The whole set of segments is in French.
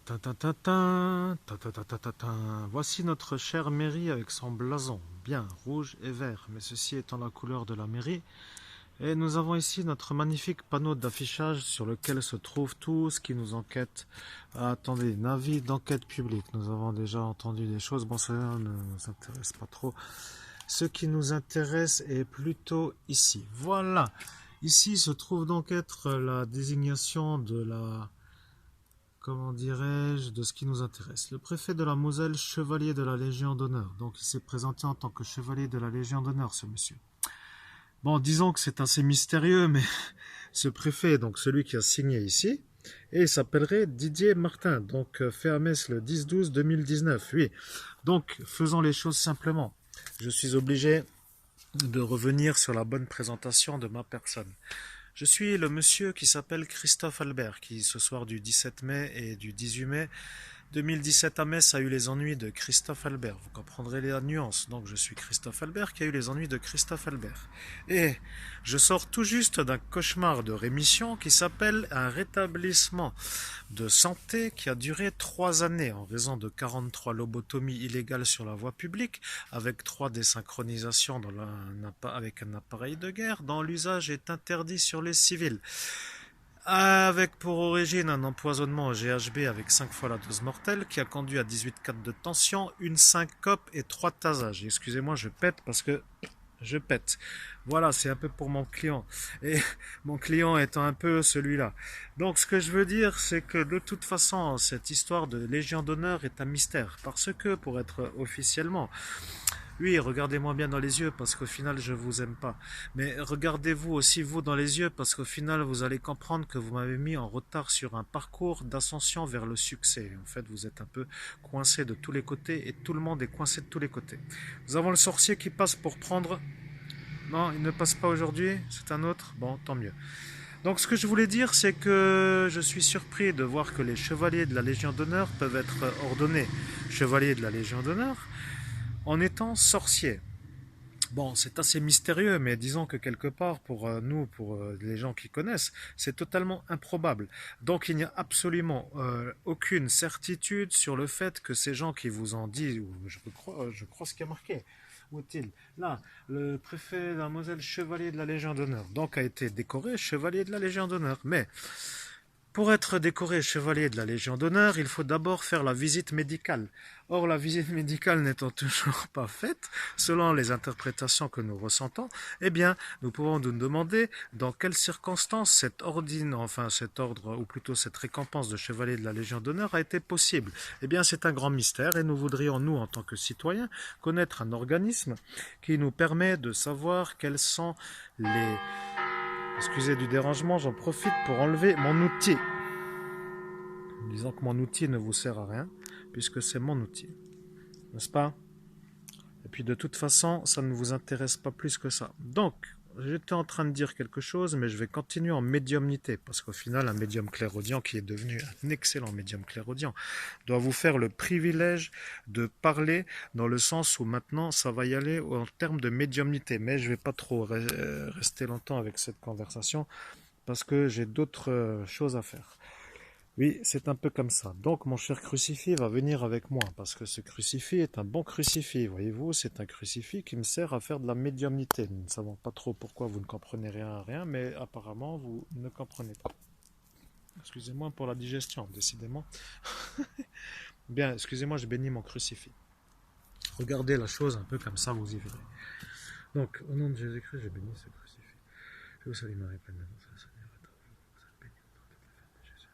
Tin, ta, ta, ta, ta, ta, tin. Voici notre chère mairie avec son blason, bien rouge et vert, mais ceci étant la couleur de la mairie. Et nous avons ici notre magnifique panneau d'affichage sur lequel se trouve tout ce qui nous enquête. Ah, attendez, un avis d'enquête publique. Nous avons déjà entendu des choses, bon, ça ne nous intéresse pas trop. Ce qui nous intéresse est plutôt ici. Voilà. Ici se trouve donc être la désignation de la, comment dirais-je, de ce qui nous intéresse. Le préfet de la Moselle, chevalier de la Légion d'honneur. Donc il s'est présenté en tant que chevalier de la Légion d'honneur, ce monsieur. Bon, disons que c'est assez mystérieux, mais ce préfet est donc celui qui a signé ici, et il s'appellerait Didier Martin, donc fait à Metz le 10-12-2019, oui. Donc, faisons les choses simplement. Je suis obligé de revenir sur la bonne présentation de ma personne. Je suis le monsieur qui s'appelle Christophe Albert, qui ce soir du 17 mai et du 18 mai 2017 à Metz a eu les ennuis de Christophe Albert. Vous comprendrez les nuances. Donc je suis Christophe Albert qui a eu les ennuis de Christophe Albert. Et je sors tout juste d'un cauchemar de rémission qui s'appelle un rétablissement de santé qui a duré 3 années en raison de 43 lobotomies illégales sur la voie publique avec 3 désynchronisations avec un appareil de guerre dont l'usage est interdit sur les civils. Avec pour origine un empoisonnement au GHB avec 5 fois la dose mortelle qui a conduit à 18 cas de tension, une syncope et 3 tasages. Excusez-moi, je pète parce que je pète. Voilà, c'est un peu pour mon client. Et mon client étant un peu celui-là. Donc ce que je veux dire, c'est que de toute façon, cette histoire de Légion d'honneur est un mystère. Parce que, pour être officiellement, oui, regardez-moi bien dans les yeux parce qu'au final je vous aime pas. Mais regardez-vous aussi vous dans les yeux parce qu'au final vous allez comprendre que vous m'avez mis en retard sur un parcours d'ascension vers le succès. En fait, vous êtes un peu coincé de tous les côtés et tout le monde est coincé de tous les côtés. Nous avons le sorcier qui passe pour prendre. Non, il ne passe pas aujourd'hui, c'est un autre. Bon, tant mieux. Donc ce que je voulais dire, c'est que je suis surpris de voir que les chevaliers de la Légion d'honneur peuvent être ordonnés chevaliers de la Légion d'honneur en étant sorciers. Bon, c'est assez mystérieux, mais disons que quelque part, pour nous, pour les gens qui connaissent, c'est totalement improbable. Donc il n'y a absolument aucune certitude sur le fait que ces gens qui vous en disent, ou je crois ce qui a marqué, où est-il? Là, le préfet de la Moselle, chevalier de la Légion d'honneur, donc a été décoré chevalier de la Légion d'honneur. Mais pour être décoré chevalier de la Légion d'honneur, il faut d'abord faire la visite médicale. Or, la visite médicale n'étant toujours pas faite, selon les interprétations que nous ressentons, eh bien, nous pouvons nous demander dans quelles circonstances cet ordre, ou plutôt cette récompense de chevalier de la Légion d'honneur a été possible. Eh bien, c'est un grand mystère et nous voudrions, nous, en tant que citoyens, connaître un organisme qui nous permet de savoir quels sont les... Excusez du dérangement, j'en profite pour enlever mon outil. Disons que mon outil ne vous sert à rien, puisque c'est mon outil. N'est-ce pas? Et puis de toute façon, ça ne vous intéresse pas plus que ça. Donc, j'étais en train de dire quelque chose, mais je vais continuer en médiumnité, parce qu'au final, un médium clairaudient qui est devenu un excellent médium clairaudient doit vous faire le privilège de parler dans le sens où maintenant, ça va y aller en termes de médiumnité. Mais je ne vais pas trop rester longtemps avec cette conversation, parce que j'ai d'autres choses à faire. Oui, c'est un peu comme ça. Donc, mon cher crucifix va venir avec moi, parce que ce crucifix est un bon crucifix. Voyez-vous, c'est un crucifix qui me sert à faire de la médiumnité. Nous ne savons pas trop pourquoi vous ne comprenez rien à rien, mais apparemment, vous ne comprenez pas. Excusez-moi pour la digestion, décidément. Bien, excusez-moi, je bénis mon crucifix. Regardez la chose un peu comme ça, vous y verrez. Donc, au nom de Jésus-Christ, je bénis ce crucifix. Je vous salue Marie, pleine de grâce, le Seigneur est avec vous. Vous êtes bénie entre toutes les femmes de Jésus.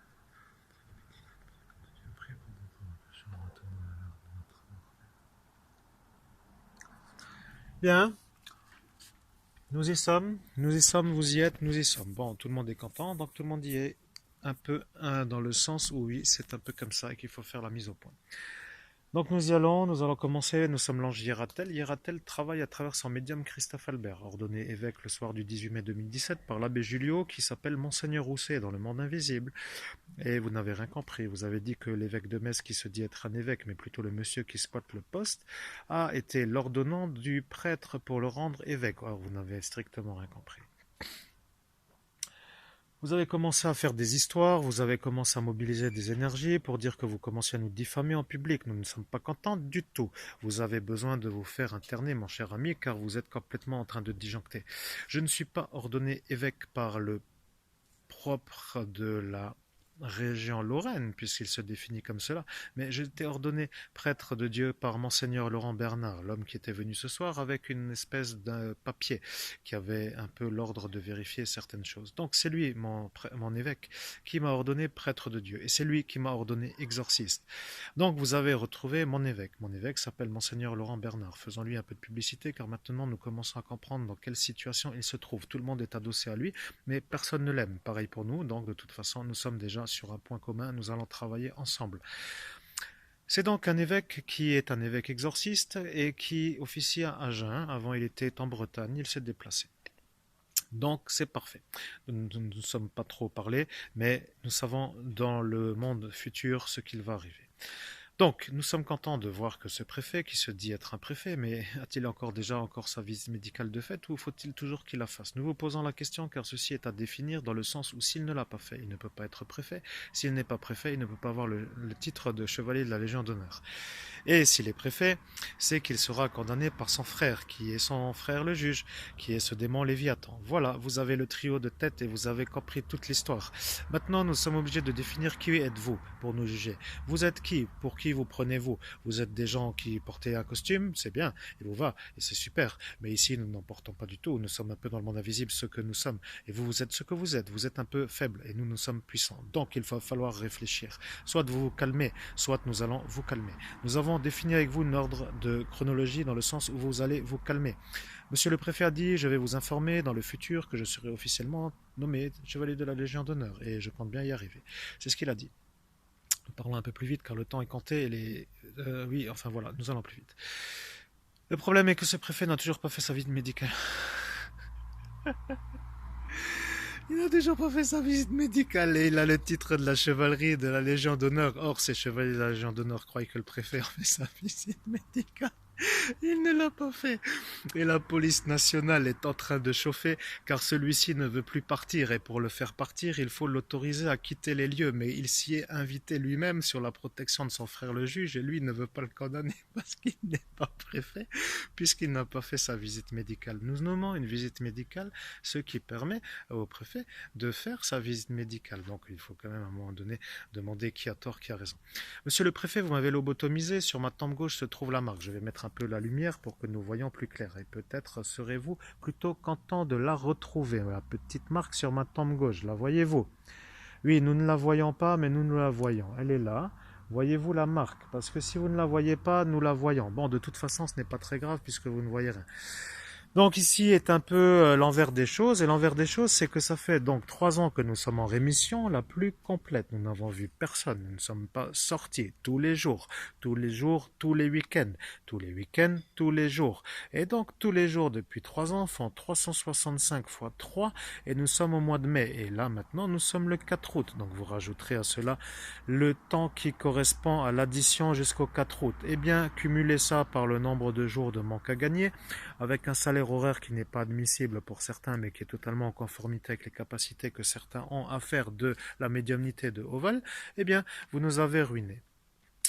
Dieu prie pour nous pécheurs, maintenant et à l'heure de notre mort. Bien, nous y sommes, vous y êtes, nous y sommes. Bon, tout le monde est content, donc tout le monde y est un peu dans le sens où oui, c'est un peu comme ça et qu'il faut faire la mise au point. Donc nous allons commencer, nous sommes l'ange Hiératel. Hiératel travaille à travers son médium Christophe Albert, ordonné évêque le soir du 18 mai 2017 par l'abbé Julio qui s'appelle Monseigneur Rousset dans le monde invisible. Et vous n'avez rien compris, vous avez dit que l'évêque de Metz qui se dit être un évêque, mais plutôt le monsieur qui squatte le poste, a été l'ordonnant du prêtre pour le rendre évêque. Or, vous n'avez strictement rien compris. Vous avez commencé à faire des histoires, vous avez commencé à mobiliser des énergies pour dire que vous commenciez à nous diffamer en public. Nous ne sommes pas contents du tout. Vous avez besoin de vous faire interner, mon cher ami, car vous êtes complètement en train de disjoncter. Je ne suis pas ordonné évêque par le propre de la région Lorraine, puisqu'il se définit comme cela, mais j'ai été ordonné prêtre de Dieu par Monseigneur Laurent Bernard, l'homme qui était venu ce soir avec une espèce de papier qui avait un peu l'ordre de vérifier certaines choses. Donc c'est lui, mon évêque, qui m'a ordonné prêtre de Dieu, et c'est lui qui m'a ordonné exorciste. Donc vous avez retrouvé mon évêque. Mon évêque s'appelle Monseigneur Laurent Bernard. Faisons-lui un peu de publicité, car maintenant nous commençons à comprendre dans quelle situation il se trouve. Tout le monde est adossé à lui, mais personne ne l'aime. Pareil pour nous, donc de toute façon nous sommes déjà sur un point commun, nous allons travailler ensemble. C'est donc un évêque qui est un évêque exorciste et qui officie à Agen. Avant il était en Bretagne, il s'est déplacé. Donc c'est parfait. Nous ne nous sommes pas trop parlé, mais nous savons dans le monde futur ce qu'il va arriver. Donc, nous sommes contents de voir que ce préfet, qui se dit être un préfet, mais a-t-il encore sa visite médicale de fait, ou faut-il toujours qu'il la fasse? Nous vous posons la question car ceci est à définir dans le sens où s'il ne l'a pas fait, il ne peut pas être préfet. S'il n'est pas préfet, il ne peut pas avoir le titre de chevalier de la Légion d'honneur. Et s'il est préfet, c'est qu'il sera condamné par son frère, qui est son frère le juge, qui est ce démon Léviathan. Voilà, vous avez le trio de tête et vous avez compris toute l'histoire. Maintenant, nous sommes obligés de définir qui êtes-vous pour nous juger. Vous êtes qui? Pour qui vous prenez-vous? Vous êtes des gens qui portaient un costume, c'est bien, il vous va, et c'est super. Mais ici, nous n'en portons pas du tout. Nous sommes un peu dans le monde invisible, ce que nous sommes. Et vous, vous êtes ce que vous êtes. Vous êtes un peu faible, et nous, nous sommes puissants. Donc, il va falloir réfléchir. Soit vous vous calmez, soit nous allons vous calmer. Nous avons défini avec vous un ordre de chronologie dans le sens où vous allez vous calmer. Monsieur le préfet a dit, je vais vous informer dans le futur que je serai officiellement nommé chevalier de la Légion d'honneur, et je compte bien y arriver. C'est ce qu'il a dit. Nous parlons un peu plus vite car le temps est compté et oui, enfin voilà, nous allons plus vite. Le problème est que ce préfet n'a toujours pas fait sa visite médicale. Il n'a toujours pas fait sa visite médicale et il a le titre de la chevalerie de la Légion d'honneur. Or, ces chevaliers de la Légion d'honneur croient que le préfet a fait sa visite médicale. Il ne l'a pas fait. Et la police nationale est en train de chauffer car celui-ci ne veut plus partir et pour le faire partir, il faut l'autoriser à quitter les lieux. Mais il s'y est invité lui-même sur la protection de son frère le juge et lui ne veut pas le condamner parce qu'il n'est pas préfet puisqu'il n'a pas fait sa visite médicale. Nous nommons une visite médicale ce qui permet au préfet de faire sa visite médicale. Donc il faut quand même à un moment donné demander qui a tort, qui a raison. Monsieur le préfet, vous m'avez lobotomisé. Sur ma tempe gauche se trouve la marque. Je vais mettre un peu la lumière pour que nous voyons plus clair. Et peut-être serez-vous plutôt content de la retrouver. La petite marque sur ma tempe gauche, la voyez-vous? Oui, nous ne la voyons pas, mais nous la voyons. Elle est là. Voyez-vous la marque? Parce que si vous ne la voyez pas, nous la voyons. Bon, de toute façon, ce n'est pas très grave puisque vous ne voyez rien. Donc ici est un peu l'envers des choses, et l'envers des choses c'est que ça fait donc 3 ans que nous sommes en rémission la plus complète. Nous n'avons vu personne, nous ne sommes pas sortis tous les jours, tous les week-ends, tous les jours. Et donc tous les jours depuis 3 ans font 365 fois 3 et nous sommes au mois de mai. Et là maintenant nous sommes le 4 août, donc vous rajouterez à cela le temps qui correspond à l'addition jusqu'au 4 août. Eh bien cumulez ça par le nombre de jours de manque à gagner avec un salaire horaire qui n'est pas admissible pour certains, mais qui est totalement en conformité avec les capacités que certains ont à faire de la médiumnité de haut vol, eh bien, vous nous avez ruinés.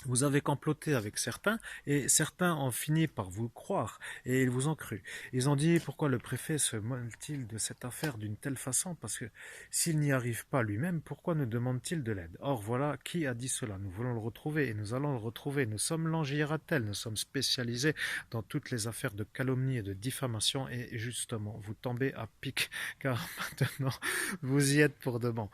Vous avez comploté avec certains et certains ont fini par vous croire et ils vous ont cru. Ils ont dit pourquoi le préfet se mêle-t-il de cette affaire d'une telle façon parce que s'il n'y arrive pas lui-même, pourquoi nous demande-t-il de l'aide? Or voilà qui a dit cela. Nous voulons le retrouver et nous allons le retrouver. Nous sommes l'Ange-Hiératel, nous sommes spécialisés dans toutes les affaires de calomnie et de diffamation et justement vous tombez à pic car maintenant vous y êtes pour de bon.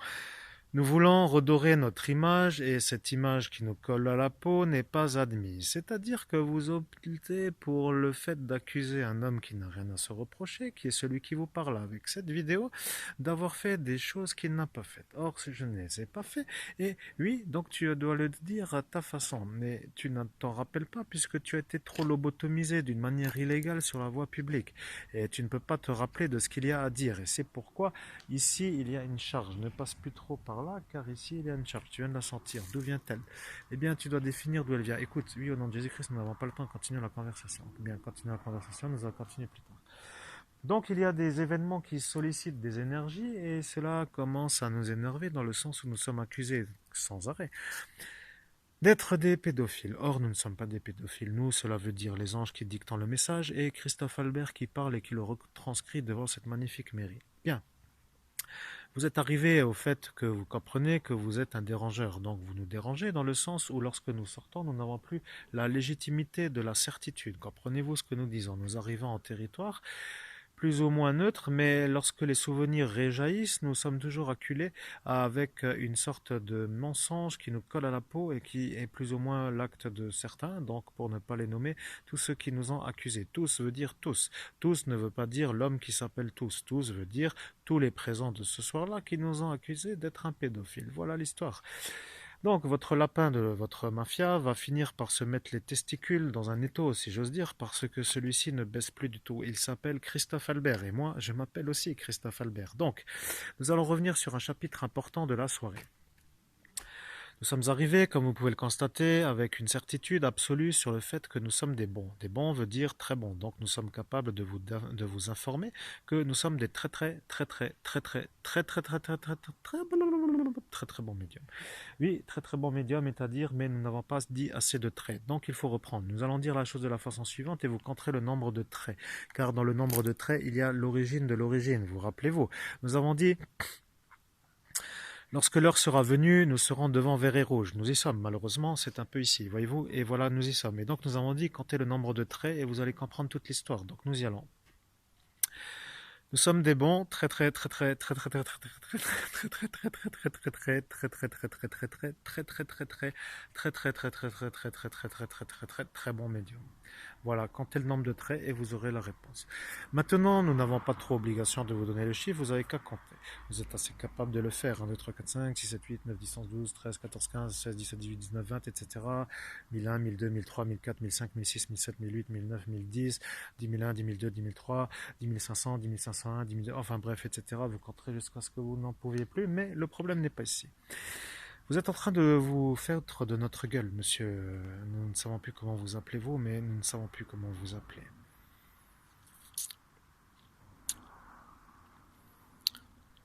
Nous voulons redorer notre image et cette image qui nous colle à la peau n'est pas admise. C'est-à-dire que vous optez pour le fait d'accuser un homme qui n'a rien à se reprocher, qui est celui qui vous parle avec cette vidéo, d'avoir fait des choses qu'il n'a pas faites. Or, je ne les ai pas fait. Et oui, donc tu dois le dire à ta façon. Mais tu ne t'en rappelles pas puisque tu as été trop lobotomisé d'une manière illégale sur la voie publique. Et tu ne peux pas te rappeler de ce qu'il y a à dire. Et c'est pourquoi ici il y a une charge. Ne passe plus trop par là, car ici il y a une charge. Tu viens de la sentir. D'où vient-elle? Eh bien, tu dois définir d'où elle vient. Écoute, oui, au nom de Jésus-Christ, nous n'avons pas le temps de continuer la conversation. Eh bien, continuer la conversation, nous allons continuer plus tard. Donc il y a des événements qui sollicitent des énergies et cela commence à nous énerver dans le sens où nous sommes accusés sans arrêt d'être des pédophiles. Or, nous ne sommes pas des pédophiles. Nous, cela veut dire les anges qui dictent le message et Christophe Albert qui parle et qui le retranscrit devant cette magnifique mairie. Bien. Vous êtes arrivé au fait que vous comprenez que vous êtes un dérangeur. Donc vous nous dérangez dans le sens où lorsque nous sortons, nous n'avons plus la légitimité de la certitude. Comprenez-vous ce que nous disons? Nous arrivons en territoire plus ou moins neutre, mais lorsque les souvenirs réjaillissent, nous sommes toujours acculés avec une sorte de mensonge qui nous colle à la peau et qui est plus ou moins l'acte de certains, donc pour ne pas les nommer, tous ceux qui nous ont accusés. Tous veut dire tous. Tous ne veut pas dire l'homme qui s'appelle tous. Tous veut dire tous les présents de ce soir-là qui nous ont accusés d'être un pédophile. Voilà l'histoire. Donc votre lapin de votre mafia va finir par se mettre les testicules dans un étau, si j'ose dire, parce que celui-ci ne baisse plus du tout. Il s'appelle Christophe Albert et moi, je m'appelle aussi Christophe Albert. Donc, nous allons revenir sur un chapitre important de la soirée. Nous sommes arrivés, comme vous pouvez le constater, avec une certitude absolue sur le fait que nous sommes des bons. Des bons veut dire très bons. Donc nous sommes capables de vous informer que nous sommes des très bons médiums. Oui, très bons médiums, c'est-à-dire, mais nous n'avons pas dit assez de traits. Donc il faut reprendre. Nous allons dire la chose de la façon suivante et vous compterez le nombre de traits. Car dans le nombre de traits, il y a l'origine de l'origine. Vous rappelez-vous? Nous avons dit lorsque l'heure sera venue, nous serons devant vert et rouge. Nous y sommes, malheureusement, c'est un peu ici, voyez-vous, et voilà, nous y sommes. Et donc nous avons dit, comptez le nombre de traits et vous allez comprendre toute l'histoire. Donc nous y allons. Nous sommes des bons, très bons médiums. Voilà, comptez le nombre de traits et vous aurez la réponse. Maintenant, nous n'avons pas trop obligation de vous donner le chiffre, vous n'avez qu'à compter. Vous êtes assez capable de le faire. 1, 2, 3, 4, 5, 6, 7, 8, 9, 10, 11, 12, 13, 14, 15, 16, 17, 18, 19, 20, etc. 1001, 1002, 1003, 1004, 1005, 1006, 1007, 1008, 1009, 1010, 10 001, 10 002, 10 003, 10 500, 10 501, 10 002, enfin bref, etc. Vous compterez jusqu'à ce que vous n'en pouviez plus, mais le problème n'est pas ici. Vous êtes en train de vous faire de notre gueule, monsieur. Nous ne savons plus comment vous appelez-vous, mais nous ne savons plus comment vous appelez.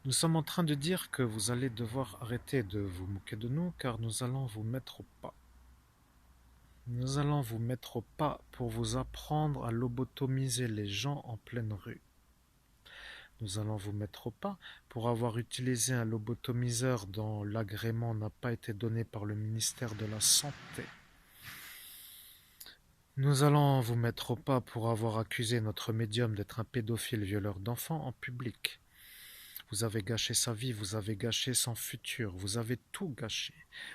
Nous sommes en train de dire que vous allez devoir arrêter de vous moquer de nous, car nous allons vous mettre au pas. Nous allons vous mettre au pas pour vous apprendre à lobotomiser les gens en pleine rue. Nous allons vous mettre au pas pour avoir utilisé un lobotomiseur dont l'agrément n'a pas été donné par le ministère de la Santé. Nous allons vous mettre au pas pour avoir accusé notre médium d'être un pédophile violeur d'enfants en public. Vous avez gâché sa vie, vous avez gâché son futur, vous avez tout gâché.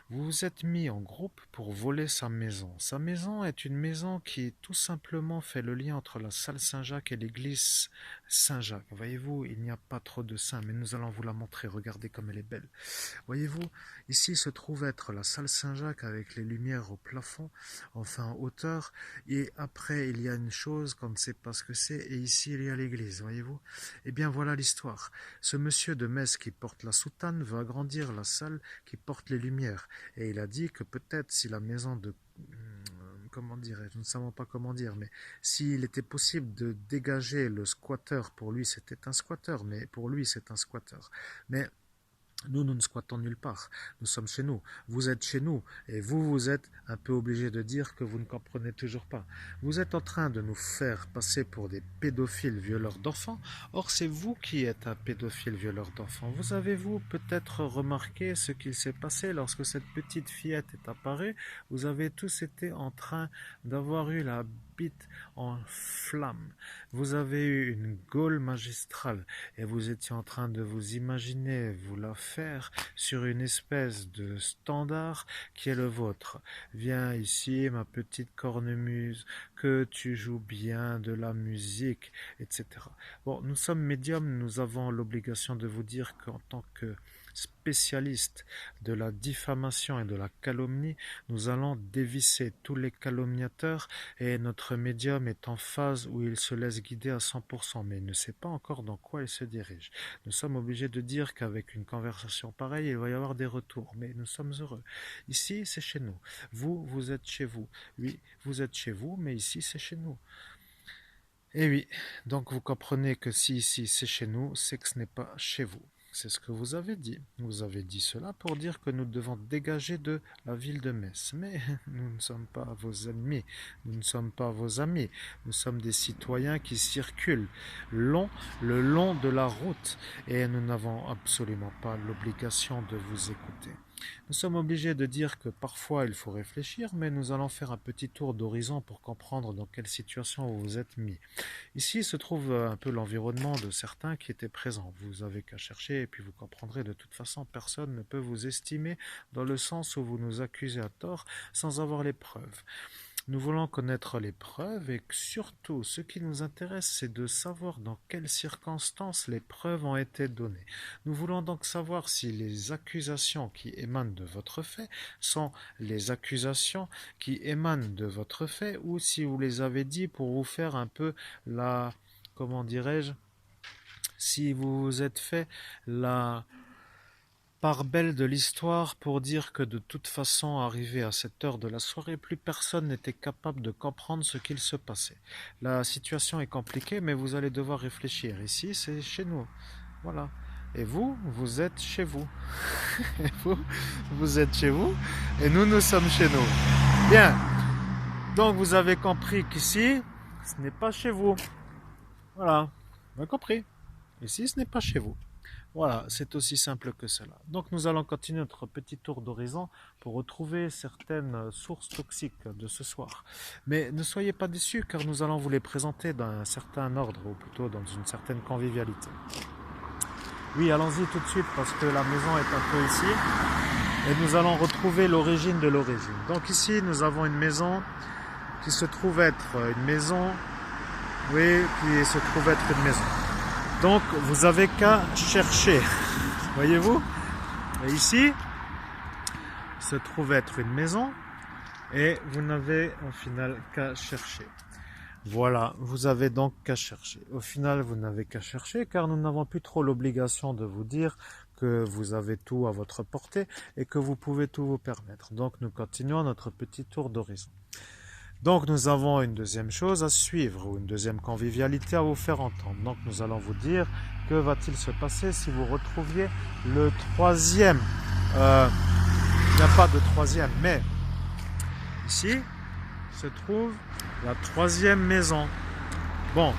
Vous vous êtes mis en groupe pour voler sa maison. Sa maison est une maison qui tout simplement fait le lien entre la salle Saint-Jacques et l'église Saint-Jacques. Voyez-vous, il n'y a pas trop de saints, mais nous allons vous la montrer. Regardez comme elle est belle. Voyez-vous, ici se trouve être la salle Saint-Jacques avec les lumières au plafond, enfin en hauteur, et après il y a une chose qu'on ne sait pas ce que c'est, et ici il y a l'église, voyez-vous. Eh bien voilà l'histoire. Ce monsieur de Metz qui porte la soutane veut agrandir la salle qui porte les lumières, et il a dit que peut-être si la maison de comment dirais-je, nous ne savons pas comment dire, mais s'il était possible de dégager le squatteur, pour lui c'était un squatteur, mais pour lui c'est un squatteur. Mais nous ne squattons nulle part. Nous sommes chez nous. Vous êtes chez nous. Et vous êtes un peu obligé de dire que vous ne comprenez toujours pas. Vous êtes en train de nous faire passer pour des pédophiles violeurs d'enfants. Or, c'est vous qui êtes un pédophile violeur d'enfants. Vous avez-vous peut-être remarqué ce qu'il s'est passé lorsque cette petite fillette est apparue? Vous avez tous été en train d'avoir eu la bite en flammes. Vous avez eu une gaule magistrale et vous étiez en train de vous imaginer vous la faire sur une espèce de standard qui est le vôtre. Viens ici, ma petite cornemuse, que tu joues bien de la musique, etc. Bon, nous sommes médiums, nous avons l'obligation de vous dire qu'en tant que spécialiste de la diffamation et de la calomnie, nous allons dévisser tous les calomniateurs et notre médium est en phase où il se laisse guider à 100%, mais il ne sait pas encore dans quoi il se dirige. Nous sommes obligés de dire qu'avec une conversation pareille, il va y avoir des retours, mais nous sommes heureux. Ici, c'est chez nous. Vous, vous êtes chez vous. Oui, vous êtes chez vous, mais ici, c'est chez nous. Et oui, donc vous comprenez que si ici c'est chez nous, c'est que ce n'est pas chez vous. C'est ce que vous avez dit. Vous avez dit cela pour dire que nous devons dégager de la ville de Metz. Mais nous ne sommes pas vos ennemis, nous ne sommes pas vos amis. Nous sommes des citoyens qui circulent le long de la route et nous n'avons absolument pas l'obligation de vous écouter. Nous sommes obligés de dire que parfois il faut réfléchir, mais nous allons faire un petit tour d'horizon pour comprendre dans quelle situation vous vous êtes mis. Ici se trouve un peu l'environnement de certains qui étaient présents. Vous avez qu'à chercher et puis vous comprendrez de toute façon, personne ne peut vous estimer dans le sens où vous nous accusez à tort sans avoir les preuves. Nous voulons connaître les preuves et surtout, ce qui nous intéresse, c'est de savoir dans quelles circonstances les preuves ont été données. Nous voulons donc savoir si les accusations qui émanent de votre fait sont les accusations qui émanent de votre fait ou si vous les avez dit pour vous faire un peu la, comment dirais-je, si vous vous êtes fait la part belle de l'histoire pour dire que de toute façon, arrivé à cette heure de la soirée, plus personne n'était capable de comprendre ce qu'il se passait. La situation est compliquée, mais vous allez devoir réfléchir. Ici, c'est chez nous. Voilà. Et vous, vous êtes chez vous. Et vous, vous êtes chez vous. Et nous, nous sommes chez nous. Bien. Donc, vous avez compris qu'ici, ce n'est pas chez vous. Voilà. Vous avez compris. Ici, ce n'est pas chez vous. Voilà, c'est aussi simple que cela. Donc nous allons continuer notre petit tour d'horizon pour retrouver certaines sources toxiques de ce soir. Mais ne soyez pas déçus car nous allons vous les présenter dans un certain ordre, ou plutôt dans une certaine convivialité. Oui, allons-y tout de suite parce que la maison est un peu ici et nous allons retrouver l'origine de l'origine. Donc ici, nous avons une maison qui se trouve être une maison, oui, qui se trouve être une maison. Donc, vous avez qu'à chercher. Voyez-vous? Et ici, se trouve être une maison et vous n'avez au final qu'à chercher. Voilà, vous avez donc qu'à chercher. Au final, vous n'avez qu'à chercher car nous n'avons plus trop l'obligation de vous dire que vous avez tout à votre portée et que vous pouvez tout vous permettre. Donc, nous continuons notre petit tour d'horizon. Donc nous avons une deuxième chose à suivre, ou une deuxième convivialité à vous faire entendre. Donc nous allons vous dire que va-t-il se passer si vous retrouviez le troisième. Il n'y a pas de troisième, mais ici se trouve la troisième maison. Bon,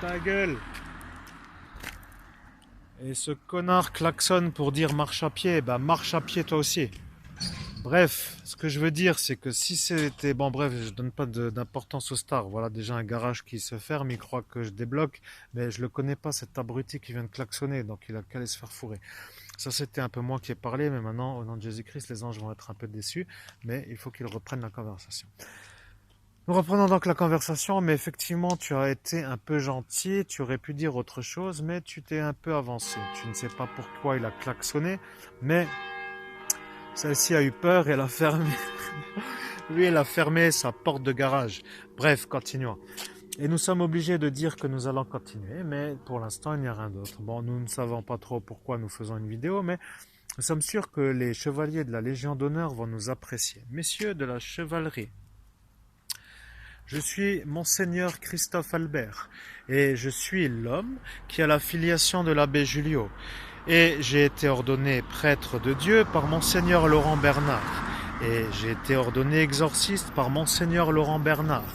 ta gueule. Et ce connard klaxonne pour dire marche à pied, ben marche à pied toi aussi. Bref, ce que je veux dire, c'est que si c'était... Bon, bref, je donne pas d'importance aux stars. Voilà déjà un garage qui se ferme, il croit que je débloque, mais je le connais pas, cet abruti qui vient de klaxonner, donc il a qu'à aller se faire fourrer. Ça, c'était un peu moi qui ai parlé, mais maintenant, au nom de Jésus-Christ, les anges vont être un peu déçus, mais il faut qu'ils reprennent la conversation. Nous reprenons donc la conversation, mais effectivement, tu as été un peu gentil, tu aurais pu dire autre chose, mais tu t'es un peu avancé. Tu ne sais pas pourquoi il a klaxonné, mais... Celle-ci a eu peur et elle a fermé. Lui, elle a fermé sa porte de garage. Bref, continuons. Et nous sommes obligés de dire que nous allons continuer, mais pour l'instant, il n'y a rien d'autre. Bon, nous ne savons pas trop pourquoi nous faisons une vidéo, mais nous sommes sûrs que les chevaliers de la Légion d'honneur vont nous apprécier. Messieurs de la chevalerie, je suis Monseigneur Christophe Albert, et je suis l'homme qui a la filiation de l'abbé Julio. Et j'ai été ordonné prêtre de Dieu par Monseigneur Laurent Bernard. Et j'ai été ordonné exorciste par Monseigneur Laurent Bernard.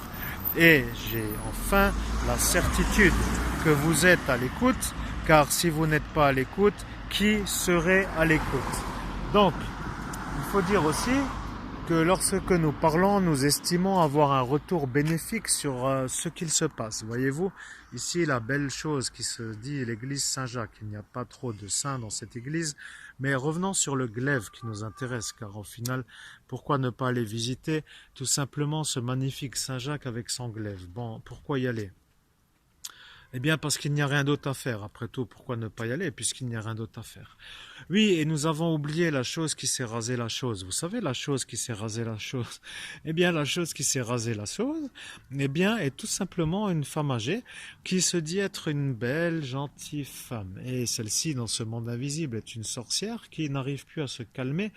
Et j'ai enfin la certitude que vous êtes à l'écoute, car si vous n'êtes pas à l'écoute, qui serait à l'écoute? Donc, il faut dire aussi que lorsque nous parlons, nous estimons avoir un retour bénéfique sur ce qu'il se passe. Voyez-vous, ici la belle chose qui se dit l'église Saint-Jacques. Il n'y a pas trop de saints dans cette église, mais revenons sur le glaive qui nous intéresse, car au final, pourquoi ne pas aller visiter tout simplement ce magnifique Saint-Jacques avec son glaive? Bon, pourquoi y aller? Eh bien, parce qu'il n'y a rien d'autre à faire. Après tout, pourquoi ne pas y aller, puisqu'il n'y a rien d'autre à faire? Oui, et nous avons oublié la chose qui s'est rasé la chose. Vous savez, la chose qui s'est rasé la chose. Eh bien, la chose qui s'est rasé la chose, eh bien, est tout simplement une femme âgée qui se dit être une belle, gentille femme. Et celle-ci, dans ce monde invisible, est une sorcière qui n'arrive plus à se calmer.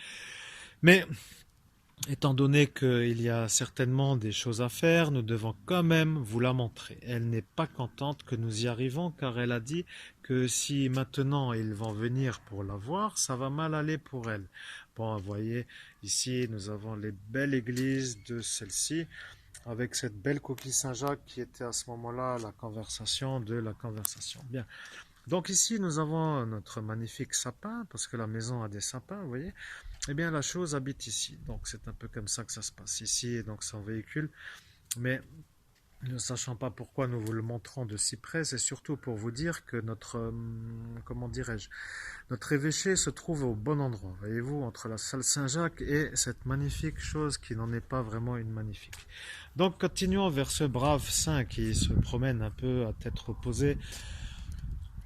Mais Étant donné qu'il y a certainement des choses à faire, nous devons quand même vous la montrer. Elle n'est pas contente que nous y arrivons car elle a dit que si maintenant ils vont venir pour la voir, ça va mal aller pour elle. Bon, vous voyez, ici nous avons les belles églises de celle-ci avec cette belle coquille Saint-Jacques qui était à ce moment-là la conversation de la conversation. Bien. Donc ici nous avons notre magnifique sapin parce que la maison a des sapins, vous voyez. Eh bien, la chose habite ici. Donc, c'est un peu comme ça que ça se passe ici, et donc son véhicule. Mais ne sachant pas pourquoi nous vous le montrons de si près, c'est surtout pour vous dire que notre, comment dirais-je, notre évêché se trouve au bon endroit. Voyez-vous, entre la salle Saint-Jacques et cette magnifique chose qui n'en est pas vraiment une magnifique. Donc, continuons vers ce brave saint qui se promène un peu à tête reposée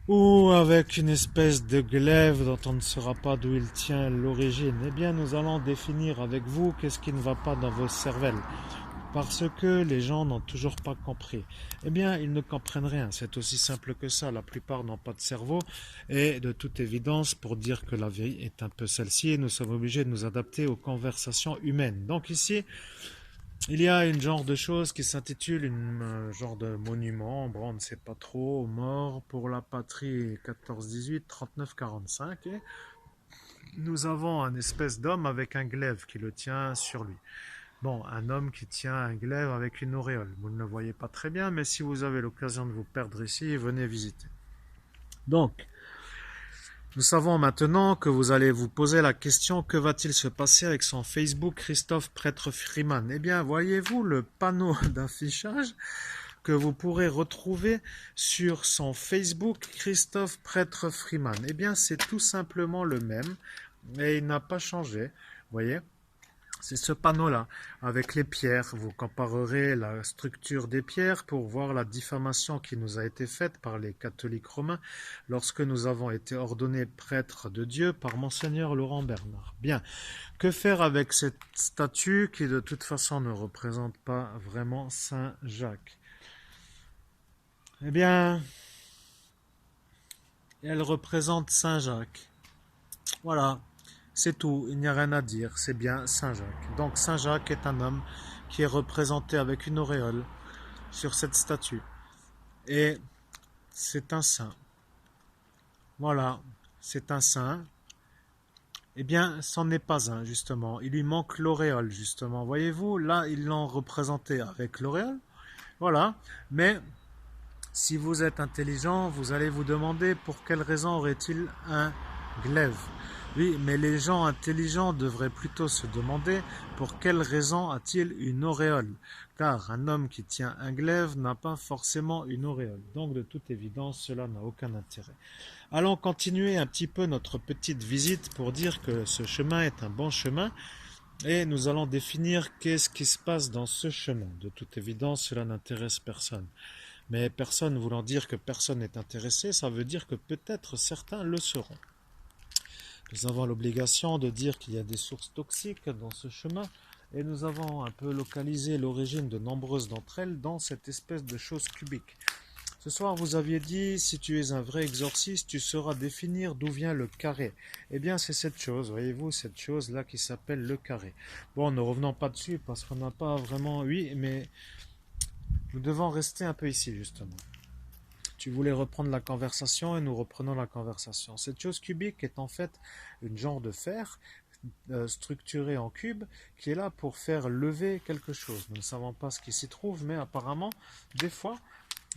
ou avec une espèce de glaive dont on ne saura pas d'où il tient l'origine. Eh bien, nous allons définir avec vous qu'est-ce qui ne va pas dans vos cervelles. Parce que les gens n'ont toujours pas compris. Eh bien, ils ne comprennent rien. C'est aussi simple que ça. La plupart n'ont pas de cerveau. Et de toute évidence, pour dire que la vie est un peu celle-ci, nous sommes obligés de nous adapter aux conversations humaines. Donc ici, il y a une genre de chose qui s'intitule un genre de monument, bon, on ne sait pas trop, mort pour la patrie 14-18, 39-45, et nous avons un espèce d'homme avec un glaive qui le tient sur lui. Bon, un homme qui tient un glaive avec une auréole. Vous ne le voyez pas très bien, mais si vous avez l'occasion de vous perdre ici, venez visiter. Donc, nous savons maintenant que vous allez vous poser la question que va-t-il se passer avec son Facebook Christophe Prêtre Freeman. Eh bien, voyez-vous le panneau d'affichage que vous pourrez retrouver sur son Facebook Christophe Prêtre Freeman. Eh bien, c'est tout simplement le même et il n'a pas changé. Vous voyez ? C'est ce panneau-là, avec les pierres. Vous comparerez la structure des pierres pour voir la diffamation qui nous a été faite par les catholiques romains lorsque nous avons été ordonnés prêtres de Dieu par Monseigneur Laurent Bernard. Bien, que faire avec cette statue qui de toute façon ne représente pas vraiment Saint Jacques? Eh bien, elle représente Saint Jacques. Voilà. C'est tout, il n'y a rien à dire, c'est bien Saint Jacques. Donc Saint Jacques est un homme qui est représenté avec une auréole sur cette statue. Et c'est un saint. Voilà, c'est un saint. Eh bien, c'en n'est pas un, justement. Il lui manque l'auréole, justement. Voyez-vous, là, ils l'ont représenté avec l'auréole. Voilà. Mais si vous êtes intelligent, vous allez vous demander pour quelle raison aurait-il un glaive. Oui, mais les gens intelligents devraient plutôt se demander pour quelle raison a-t-il une auréole. Car un homme qui tient un glaive n'a pas forcément une auréole. Donc de toute évidence, cela n'a aucun intérêt. Allons continuer un petit peu notre petite visite pour dire que ce chemin est un bon chemin. Et nous allons définir qu'est-ce qui se passe dans ce chemin. De toute évidence, cela n'intéresse personne. Mais personne voulant dire que personne n'est intéressé, ça veut dire que peut-être certains le seront. Nous avons l'obligation de dire qu'il y a des sources toxiques dans ce chemin et nous avons un peu localisé l'origine de nombreuses d'entre elles dans cette espèce de chose cubique. Ce soir, vous aviez dit, si tu es un vrai exorciste, tu sauras définir d'où vient le carré. Eh bien, c'est cette chose, voyez-vous, cette chose-là qui s'appelle le carré. Bon, ne revenons pas dessus parce qu'on n'a pas vraiment... Oui, mais nous devons rester un peu ici, justement. Tu voulais reprendre la conversation et nous reprenons la conversation. Cette chose cubique est en fait une genre de fer structuré en cube qui est là pour faire lever quelque chose. Nous ne savons pas ce qui s'y trouve, mais apparemment, des fois,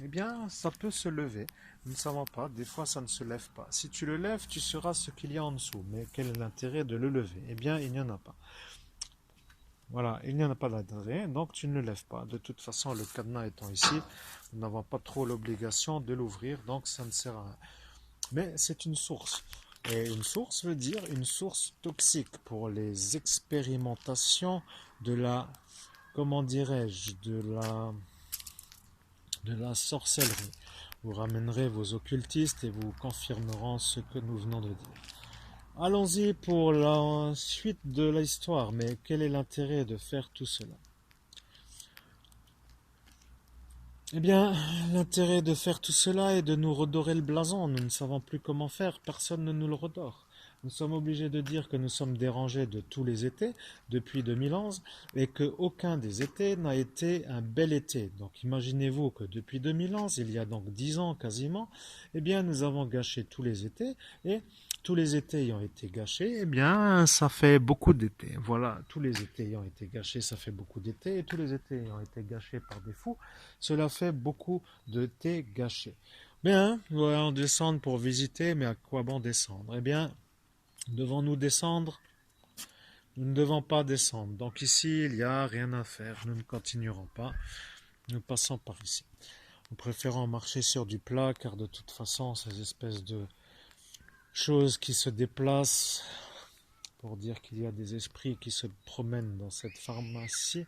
eh bien, ça peut se lever. Nous ne savons pas, des fois ça ne se lève pas. Si tu le lèves, tu sauras ce qu'il y a en dessous. Mais quel est l'intérêt de le lever? Eh bien, il n'y en a pas. Voilà, il n'y en a pas d'intérêt, donc tu ne le lèves pas. De toute façon, le cadenas étant ici, nous n'avons pas trop l'obligation de l'ouvrir, donc ça ne sert à rien. Mais c'est une source. Et une source veut dire une source toxique pour les expérimentations de la, comment dirais-je, de la sorcellerie. Vous ramènerez vos occultistes et vous confirmeront ce que nous venons de dire. Allons-y pour la suite de l'histoire, mais quel est l'intérêt de faire tout cela? Eh bien, l'intérêt de faire tout cela est de nous redorer le blason. Nous ne savons plus comment faire, personne ne nous le redore. Nous sommes obligés de dire que nous sommes dérangés de tous les étés depuis 2011 et qu'aucun des étés n'a été un bel été. Donc imaginez-vous que depuis 2011, il y a donc 10 ans quasiment, eh bien nous avons gâché tous les étés et tous les étés ayant été gâchés, eh bien ça fait beaucoup d'étés. Voilà, tous les étés ayant été gâchés, ça fait beaucoup d'étés et tous les étés ayant été gâchés par des fous, cela fait beaucoup d'étés gâchés. Bien, nous allons descendre pour visiter, mais à quoi bon descendre? Eh bien, devons-nous descendre? Nous ne devons pas descendre. Donc ici, il n'y a rien à faire. Nous ne continuerons pas. Nous passons par ici. Nous préférons marcher sur du plat, car de toute façon, ces espèces de choses qui se déplacent, pour dire qu'il y a des esprits qui se promènent dans cette pharmacie,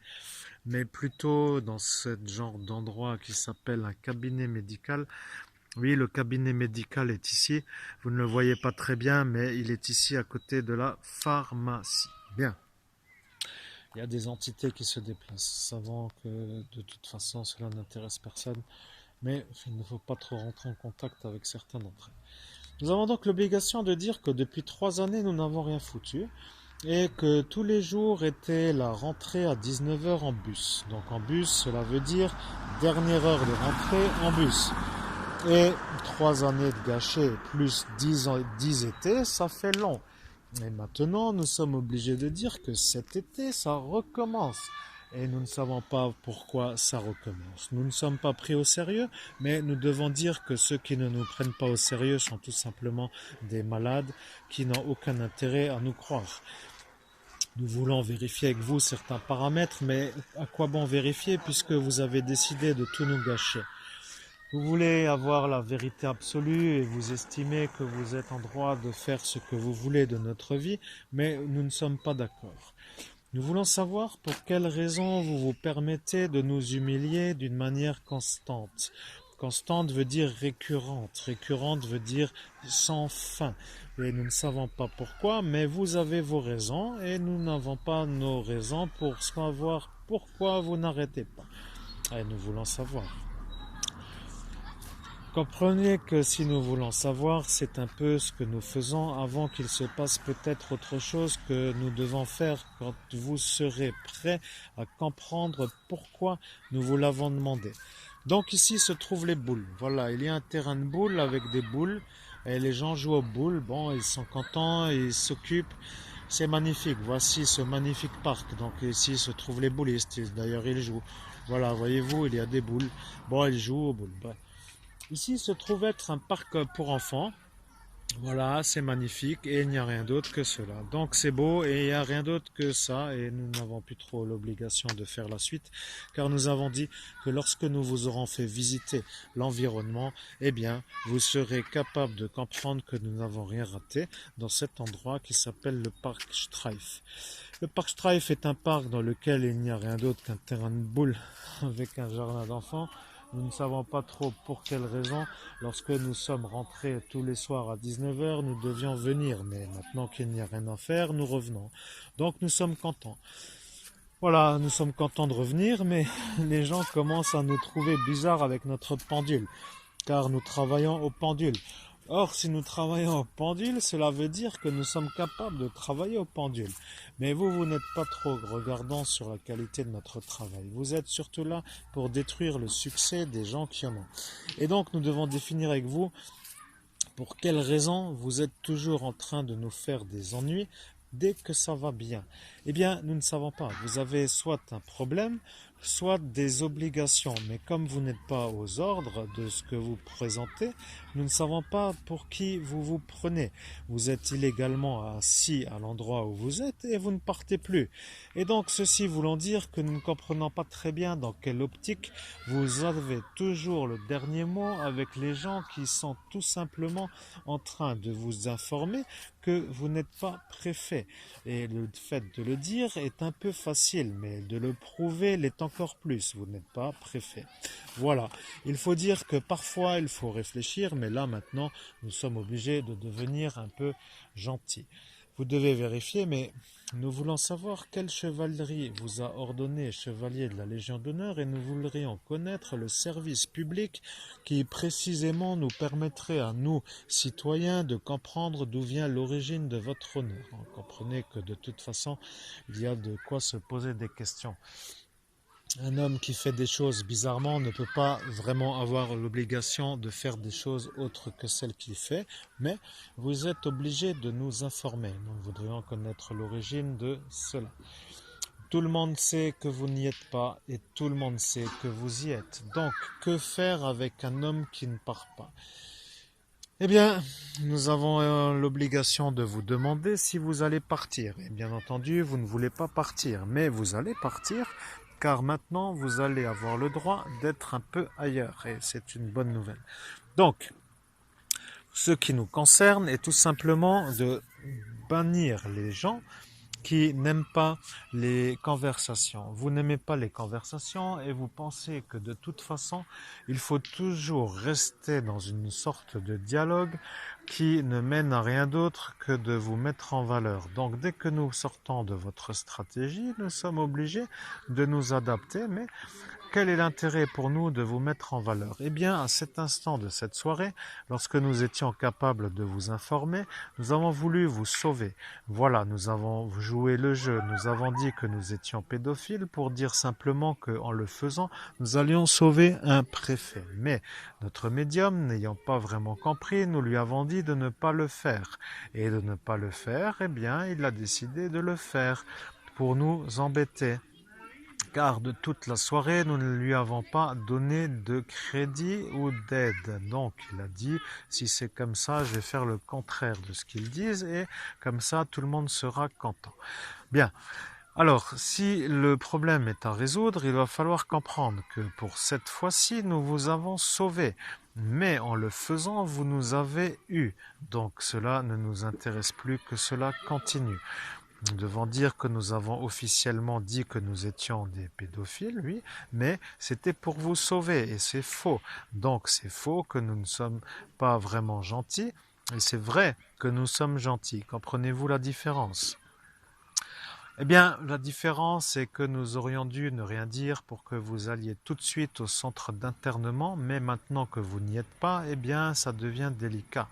mais plutôt dans ce genre d'endroit qui s'appelle un cabinet médical. Oui, le cabinet médical est ici. Vous ne le voyez pas très bien, mais il est ici à côté de la pharmacie. Bien. Il y a des entités qui se déplacent. Savant que de toute façon cela n'intéresse personne, mais il ne faut pas trop rentrer en contact avec certains d'entre eux. Nous avons donc l'obligation de dire que depuis 3 années nous n'avons rien foutu et que tous les jours était la rentrée à 19 heures en bus. Donc en bus, cela veut dire dernière heure de rentrée en bus. Et 3 années de gâchés plus 10 étés, ça fait long. Et maintenant, nous sommes obligés de dire que cet été, ça recommence. Et nous ne savons pas pourquoi ça recommence. Nous ne sommes pas pris au sérieux, mais nous devons dire que ceux qui ne nous prennent pas au sérieux sont tout simplement des malades qui n'ont aucun intérêt à nous croire. Nous voulons vérifier avec vous certains paramètres, mais à quoi bon vérifier puisque vous avez décidé de tout nous gâcher? Vous voulez avoir la vérité absolue et vous estimez que vous êtes en droit de faire ce que vous voulez de notre vie, mais nous ne sommes pas d'accord. Nous voulons savoir pour quelles raisons vous vous permettez de nous humilier d'une manière constante. Constante veut dire récurrente. Récurrente veut dire sans fin. Et nous ne savons pas pourquoi, mais vous avez vos raisons et nous n'avons pas nos raisons pour savoir pourquoi vous n'arrêtez pas. Et nous voulons savoir. Comprenez que si nous voulons savoir, c'est un peu ce que nous faisons avant qu'il se passe peut-être autre chose que nous devons faire quand vous serez prêts à comprendre pourquoi nous vous l'avons demandé. Donc ici se trouvent les boules. Voilà, il y a un terrain de boules avec des boules et les gens jouent aux boules. Bon, ils sont contents, ils s'occupent. C'est magnifique. Voici ce magnifique parc. Donc ici se trouvent les boulistes. D'ailleurs, ils jouent. Voilà, voyez-vous, il y a des boules. Bon, ils jouent aux boules. Bref. Ici se trouve être un parc pour enfants. Voilà, c'est magnifique et il n'y a rien d'autre que cela. Donc c'est beau et il n'y a rien d'autre que ça et nous n'avons plus trop l'obligation de faire la suite car nous avons dit que lorsque nous vous aurons fait visiter l'environnement, eh bien vous serez capable de comprendre que nous n'avons rien raté dans cet endroit qui s'appelle le parc Streif. Le parc Streif est un parc dans lequel il n'y a rien d'autre qu'un terrain de boules avec un jardin d'enfants. Nous ne savons pas trop pour quelle raison. Lorsque nous sommes rentrés tous les soirs à 19 heures, nous devions venir. Mais maintenant qu'il n'y a rien à faire, nous revenons. Donc nous sommes contents. Voilà, nous sommes contents de revenir, mais les gens commencent à nous trouver bizarres avec notre pendule. Car nous travaillons au pendule. Or, si nous travaillons au pendule, cela veut dire que nous sommes capables de travailler au pendule. Mais vous n'êtes pas trop regardant sur la qualité de notre travail. Vous êtes surtout là pour détruire le succès des gens qui en ont. Et donc, nous devons définir avec vous pour quelles raisons vous êtes toujours en train de nous faire des ennuis dès que ça va bien. Eh bien, nous ne savons pas. Vous avez soit un problème, soit des obligations. Mais comme vous n'êtes pas aux ordres de ce que vous présentez, nous ne savons pas pour qui vous vous prenez. Vous êtes illégalement assis à l'endroit où vous êtes et vous ne partez plus. Et donc, ceci voulant dire que nous ne comprenons pas très bien dans quelle optique vous avez toujours le dernier mot avec les gens qui sont tout simplement en train de vous informer que vous n'êtes pas préfet. Et le fait de le dire est un peu facile, mais de le prouver l'est encore plus. Vous n'êtes pas préfet. Voilà. Il faut dire que parfois il faut réfléchir, mais là maintenant nous sommes obligés de devenir un peu gentils. Vous devez vérifier, mais Nous voulons savoir quelle chevalerie vous a ordonné chevalier de la Légion d'honneur et nous voudrions connaître le service public qui précisément nous permettrait à nous, citoyens, de comprendre d'où vient l'origine de votre honneur. Vous comprenez que de toute façon, il y a de quoi se poser des questions. Un homme qui fait des choses bizarrement ne peut pas vraiment avoir l'obligation de faire des choses autres que celles qu'il fait, mais vous êtes obligé de nous informer. Nous voudrions connaître l'origine de cela. Tout le monde sait que vous n'y êtes pas et tout le monde sait que vous y êtes. Donc, que faire avec un homme qui ne part pas? Eh bien, nous avons l'obligation de vous demander si vous allez partir. Et bien entendu, vous ne voulez pas partir, mais vous allez partir car maintenant vous allez avoir le droit d'être un peu ailleurs et c'est une bonne nouvelle. Donc, ce qui nous concerne est tout simplement de bannir les gens qui n'aiment pas les conversations. Vous n'aimez pas les conversations et vous pensez que de toute façon, il faut toujours rester dans une sorte de dialogue qui ne mène à rien d'autre que de vous mettre en valeur. Donc dès que nous sortons de votre stratégie, nous sommes obligés de nous adapter, mais quel est l'intérêt pour nous de vous mettre en valeur? Eh bien, à cet instant de cette soirée, lorsque nous étions capables de vous informer, nous avons voulu vous sauver. Voilà, nous avons joué le jeu, nous avons dit que nous étions pédophiles pour dire simplement qu'en le faisant, nous allions sauver un préfet. Mais notre médium, n'ayant pas vraiment compris, nous lui avons dit de ne pas le faire. Et de ne pas le faire, eh bien, il a décidé de le faire pour nous embêter. Car de toute la soirée, nous ne lui avons pas donné de crédit ou d'aide. Donc, il a dit, si c'est comme ça, je vais faire le contraire de ce qu'ils disent et comme ça, tout le monde sera content. Bien. Alors, si le problème est à résoudre, il va falloir comprendre que pour cette fois-ci, nous vous avons sauvé. Mais en le faisant, vous nous avez eu. Donc, cela ne nous intéresse plus que cela continue. Nous devons dire que nous avons officiellement dit que nous étions des pédophiles, oui, mais c'était pour vous sauver, et c'est faux. Donc c'est faux que nous ne sommes pas vraiment gentils, et c'est vrai que nous sommes gentils. Comprenez-vous la différence ? Eh bien, la différence, c'est que nous aurions dû ne rien dire pour que vous alliez tout de suite au centre d'internement, mais maintenant que vous n'y êtes pas, eh bien, ça devient délicat.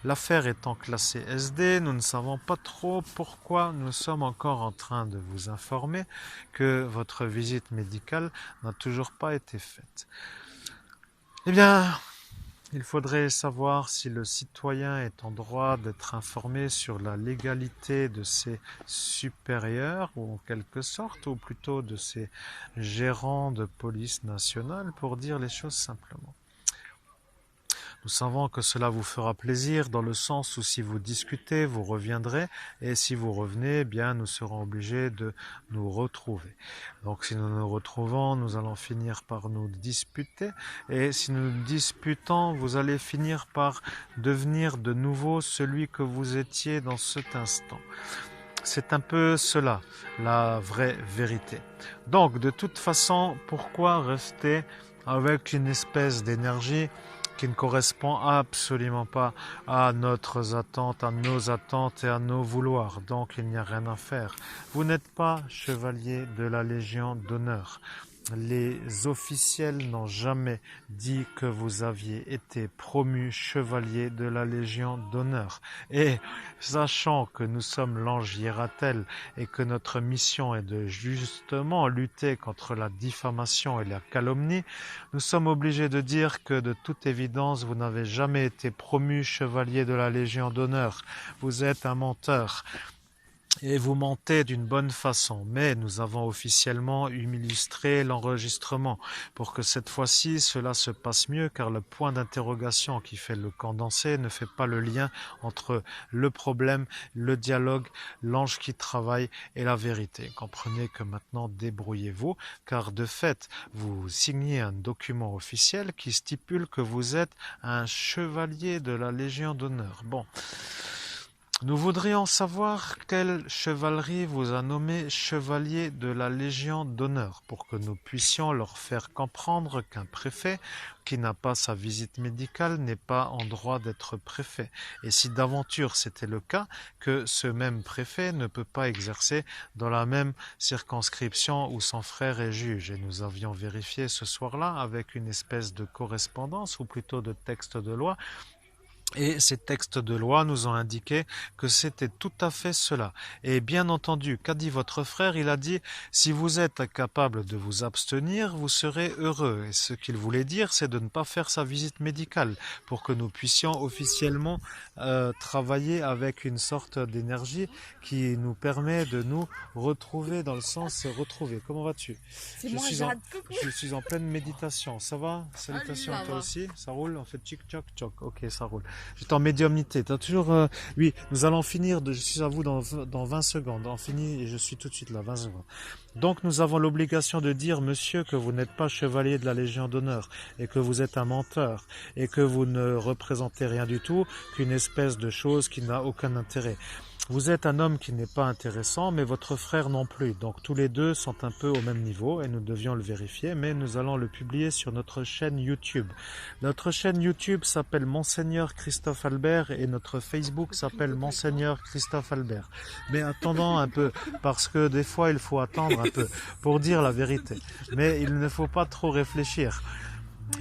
L'affaire étant classée SD, nous ne savons pas trop pourquoi nous sommes encore en train de vous informer que votre visite médicale n'a toujours pas été faite. Eh bien, il faudrait savoir si le citoyen est en droit d'être informé sur la légalité de ses supérieurs, ou en quelque sorte, ou plutôt de ses gérants de police nationale, pour dire les choses simplement. Nous savons que cela vous fera plaisir dans le sens où si vous discutez, vous reviendrez et si vous revenez, eh bien nous serons obligés de nous retrouver. Donc si nous nous retrouvons, nous allons finir par nous disputer et si nous nous disputons, vous allez finir par devenir de nouveau celui que vous étiez dans cet instant. C'est un peu cela, la vraie vérité. Donc de toute façon, pourquoi rester avec une espèce d'énergie qui ne correspond absolument pas à notre attente, à nos attentes et à nos vouloirs. Donc il n'y a rien à faire. Vous n'êtes pas chevalier de la Légion d'honneur. Les officiels n'ont jamais dit que vous aviez été promu chevalier de la Légion d'honneur. Et sachant que nous sommes l'ange Hiératel et que notre mission est de justement lutter contre la diffamation et la calomnie, nous sommes obligés de dire que de toute évidence, vous n'avez jamais été promu chevalier de la Légion d'honneur. Vous êtes un menteur. Et vous mentez d'une bonne façon, mais nous avons officiellement illustré l'enregistrement pour que cette fois-ci cela se passe mieux car le point d'interrogation qui fait le condensé ne fait pas le lien entre le problème, le dialogue, l'ange qui travaille et la vérité. Comprenez que maintenant débrouillez-vous car de fait vous signez un document officiel qui stipule que vous êtes un chevalier de la Légion d'honneur. Bon. Nous voudrions savoir quelle chevalerie vous a nommé chevalier de la Légion d'honneur pour que nous puissions leur faire comprendre qu'un préfet qui n'a pas sa visite médicale n'est pas en droit d'être préfet. Et si d'aventure c'était le cas, que ce même préfet ne peut pas exercer dans la même circonscription où son frère est juge. Et nous avions vérifié ce soir-là avec une espèce de correspondance ou plutôt de texte de loi. Et ces textes de loi nous ont indiqué que c'était tout à fait cela. Et bien entendu, qu'a dit votre frère? Il a dit, si vous êtes capable de vous abstenir, vous serez heureux. Et ce qu'il voulait dire, c'est de ne pas faire sa visite médicale pour que nous puissions officiellement travailler avec une sorte d'énergie qui nous permet de nous retrouver dans le sens retrouver. Comment vas-tu? C'est Je moi, suis Jade. Coucou. je suis en pleine méditation. Ça va? Salutations ça à toi va. aussi. Ça roule? On fait tchic tchoc tchoc. Ok, ça roule. J'étais en médiumnité. T'as toujours. Oui, nous allons finir. Je suis à vous dans 20 secondes. On finit et je suis tout de suite là. 20 secondes. Donc nous avons l'obligation de dire, monsieur, que vous n'êtes pas chevalier de la Légion d'honneur et que vous êtes un menteur et que vous ne représentez rien du tout qu'une espèce de chose qui n'a aucun intérêt. Vous êtes un homme qui n'est pas intéressant, mais votre frère non plus. Donc tous les deux sont un peu au même niveau et nous devions le vérifier, mais nous allons le publier sur notre chaîne YouTube. Notre chaîne YouTube s'appelle Monseigneur Christophe Albert et notre Facebook s'appelle Monseigneur Christophe Albert. Mais attendons un peu, parce que des fois il faut attendre un peu pour dire la vérité. Mais il ne faut pas trop réfléchir.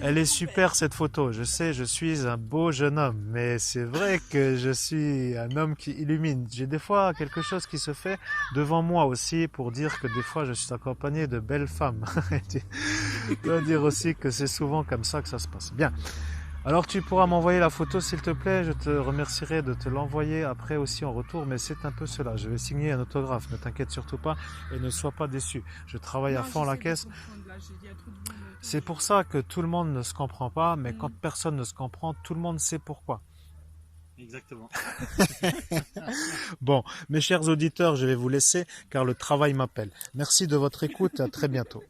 Elle est super cette photo, je sais, je suis un beau jeune homme, mais c'est vrai que je suis un homme qui illumine. J'ai des fois quelque chose qui se fait devant moi aussi pour dire que des fois je suis accompagné de belles femmes. Je dois dire aussi que c'est souvent comme ça que ça se passe. Bien. Alors tu pourras m'envoyer la photo s'il te plaît, je te remercierai de te l'envoyer après aussi en retour, mais c'est un peu cela. Je vais signer un autographe, ne t'inquiète surtout pas et ne sois pas déçu. Je travaille à fond la caisse. C'est pour ça que tout le monde ne se comprend pas, mais quand personne ne se comprend, tout le monde sait pourquoi. Exactement. Bon, mes chers auditeurs, je vais vous laisser car le travail m'appelle. Merci de votre écoute, à très bientôt.